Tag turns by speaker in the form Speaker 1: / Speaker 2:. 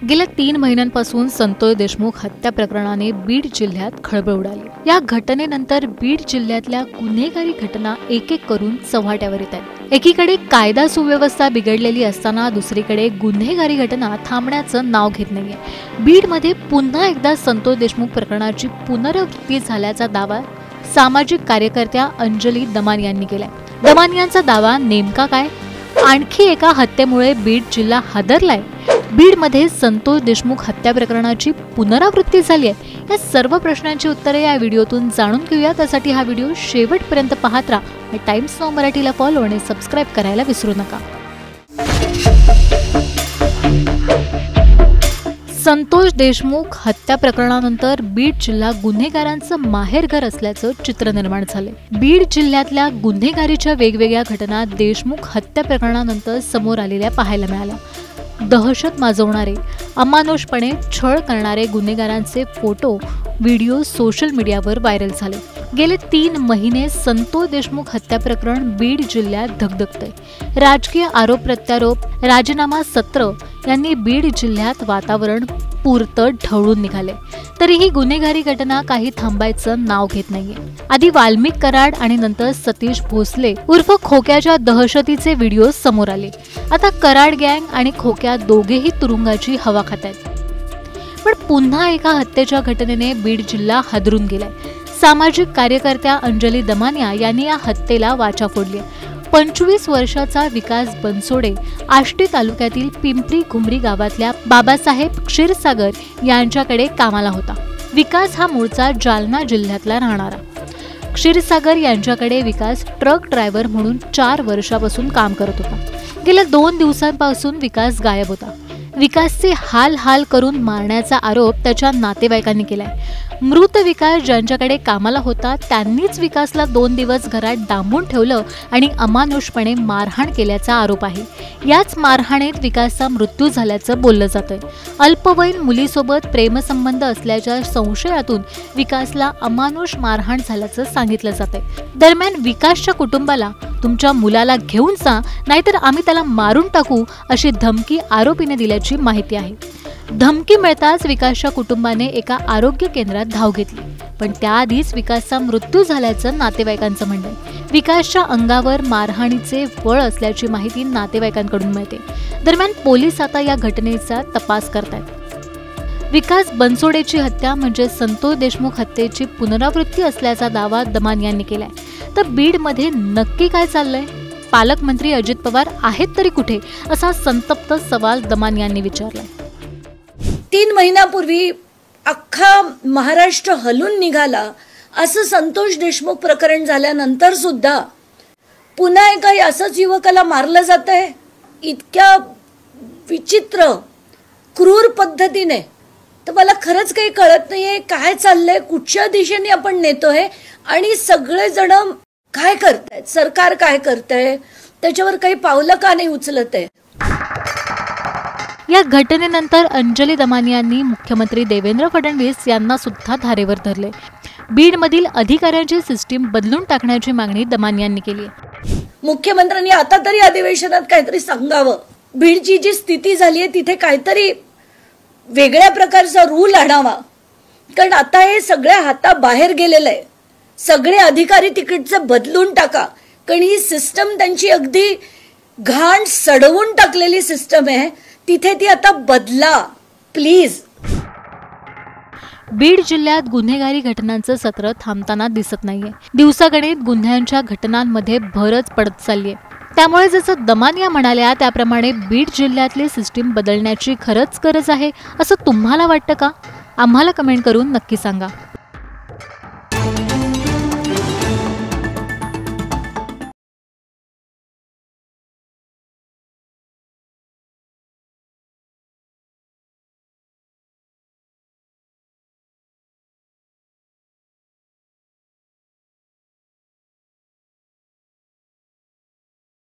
Speaker 1: गेल्या 3 महिन्यांपासून संतोष देशमुख हत्या प्रकरणाने बीड जिल्ह्यात खळबळ उडाली। या घटनेनंतर बीड जिल्ह्यातल्या गुन्हेगारी घटना एक एक करून चव्हाट्यावर येत आहेत। एकीकडे कायदा सुव्यवस्था बिघडलेली असताना दुसरीकडे गुन्हेगारी घटना थांबण्याचं नाव घेत नाहीये। बीडमध्ये पुन्हा एकदा संतोष देशमुख प्रकरणाची पुनरावृत्ती झाल्याचा दावा सामाजिक कार्यकर्त्या अंजली दमान यांनी केलाय। दमान यांचा दावा नेमका काय? आणखी एका हत्येमुळे बीड जिल्हा हादरलाय। बीडमध्ये संतोष देशमुख हत्या प्रकरणाची पुनरावृत्ती झाली आहे। या सर्व प्रश्नांची उत्तरे या व्हिडिओतून जाणून घेऊया। त्यासाठी हा व्हिडिओ शेवटपर्यंत पाहत राहा आणि टाइम्स नाऊ मराठीला फॉलो आणि सबस्क्राइब करायला विसरू नका। संतोष देशमुख हत्या प्रकरणानंतर बीड जिल्हा गुन्हेगारांचं माहेरघर असल्याचं चित्र निर्माण झाले। बीड जिल्ह्यातल्या गुन्हेगारीच्या वेगवेगळ्या घटना देशमुख हत्या प्रकरणानंतर समोर आलेल्या पाहायला मिळाल्या। दहशत माजवणारे, अमानुषपणे छळ करणारे गुन्हेगारांचे फोटो, व्हिडिओ सोशल मीडियावर व्हायरल झाले। गेले 3 महिने संतोष देशमुख हत्या प्रकरण बीड जिल्ह्यात धगधगतंय। राजकीय आरोप प्रत्यारोप, राजीनामा सत्र यांनी बीड जिल्ह्यात वातावरण पुरतं ढवळून निघाले। तरीही गुन्हेगारी घटना काही थांबायचं नाव घेत नाहीये। आधी वाल्मिक कराड आणि नंतर सतीश भोसले उर्फ खोक्याच्या दहशतीचे व्हिडिओ समोर आले। आता कराड गँग आणि खोक्या दोघेही तुरुंगाची हवा खातायत। पण पुन्हा एका हत्येच्या घटनेने बीड जिल्हा हादरून गेलाय। सामाजिक कार्यकर्त्या अंजली दमानिया यांनी या हत्येला वाचा फोडली। 25 वर्षाचा विकास बनसोडे आष्टी तालुक्यातील पिंपरी घुमरी गावातल्या बाबासाहेब क्षीरसागर यांच्याकडे कामाला होता। विकास हा मूळचा जालना जिल्ह्यातला राहणारा। क्षीरसागर यांच्याकडे विकास ट्रक ड्रायव्हर म्हणून 4 वर्षापासून काम करत होता। गेल्या 2 दिवसांपासून विकास गायब होता। विकासचे हाल करून मारण्याचा आरोप त्याच्या नातेवाईकांनी केलाय। मृत विकास ज्यांच्याकडे कामाला होता त्यांनीच विकासला 2 दिवस घरात डांबून ठेवलं आणि अमानुषपणे मारहाण केल्याचा आरोप आहे। याच मारहाणीत विकासचा मृत्यू झाल्याचं बोललं जातंय। अल्पवयीन मुलीसोबत प्रेमसंबंध असल्याच्या संशयातून विकासला अमानुष मारहाण झाल्याचं सांगितलं जातंय। दरम्यान विकासच्या कुटुंबाला तुमच्या मुलाला घेऊन जा, नाहीतर आम्ही त्याला मारून टाकू अशी धमकी आरोपीने दिल्याची माहिती आहे। धमकी मिळताच विकासच्या कुटुंबाने एका आरोग्य केंद्रात धाव घेतली, पण त्याआधीच विकासचा मृत्यू झाल्याचं नातेवाईकांचं म्हणणं आहे। विकासच्या अंगावर मारहाणीचे बळ असल्याची माहिती नातेवाईकांकडून मिळते। दरम्यान पोलीस आता या घटनेचा तपास करतायत। विकास बनसोडेची हत्या म्हणजे संतोष देशमुख हत्येची पुनरावृत्ती असल्याचा दावा दमान यांनी केलाय। तर बीडमध्ये नक्की काय चाललंय? पालकमंत्री अजित पवार आहेत तरी कुठे, असा संतप्त सवाल दमान यांनी विचारलाय।
Speaker 2: 3 महिन्यापूर्वी अख्खा महाराष्ट्र हलून निघाला असं संतोष देशमुख प्रकरण झाल्यानंतर सुद्धा पुन्हा एका असंच युवकाला मारलं जातंय इतक्या विचित्र क्रूर पद्धतीने। तर मला खरंच काही कळत नाहीये काय चाललंय, कुठच्या दिशेने आपण नेतोय आणि सगळेजण काय करतायत, सरकार काय करतंय, त्याच्यावर काही पावलं का नाही उचलत आहे।
Speaker 1: या घटनेनंतर अंजली दमानिया यांनी मुख्यमंत्री देवेंद्र फडणवीस यांना सुद्धा धारेवर धरले। बीडमधील अधिकाऱ्यांची सिस्टीम बदलून टाकण्याची मागणी दमानिया यांनी केली आहे।
Speaker 2: मुख्यमंत्र्यांनी आता तरी अधिवेशनात काहीतरी सांगावं। बीडची जी स्थिती झाली आहे तिथे काहीतरी वेगळ्या प्रकारचा रूल आणावा, कारण आता हे सगळ्या हाताबाहेर गेलेलं आहे। सगळे अधिकारी तिकडचे बदलून टाका, कारण ही सिस्टम त्यांची अगदी घाण सडवून टाकलेली सिस्टम आहे। तिथे ती आता बदला प्लीज।
Speaker 1: बीड जिल्ह्यात गुन्हेगारी घटनांचं सत्र थांबताना दिसत नाहीये। दिवसागणिक गुन्ह्यांच्या घटनांमध्ये भरच पडत चाललीये। त्यामुळे जसं दमानिया म्हणाल्या त्याप्रमाणे बीड जिल्ह्यातली सिस्टीम बदलण्याची खरंच गरज आहे असं तुम्हाला वाटतं का? आम्हाला कमेंट करून नक्की सांगा।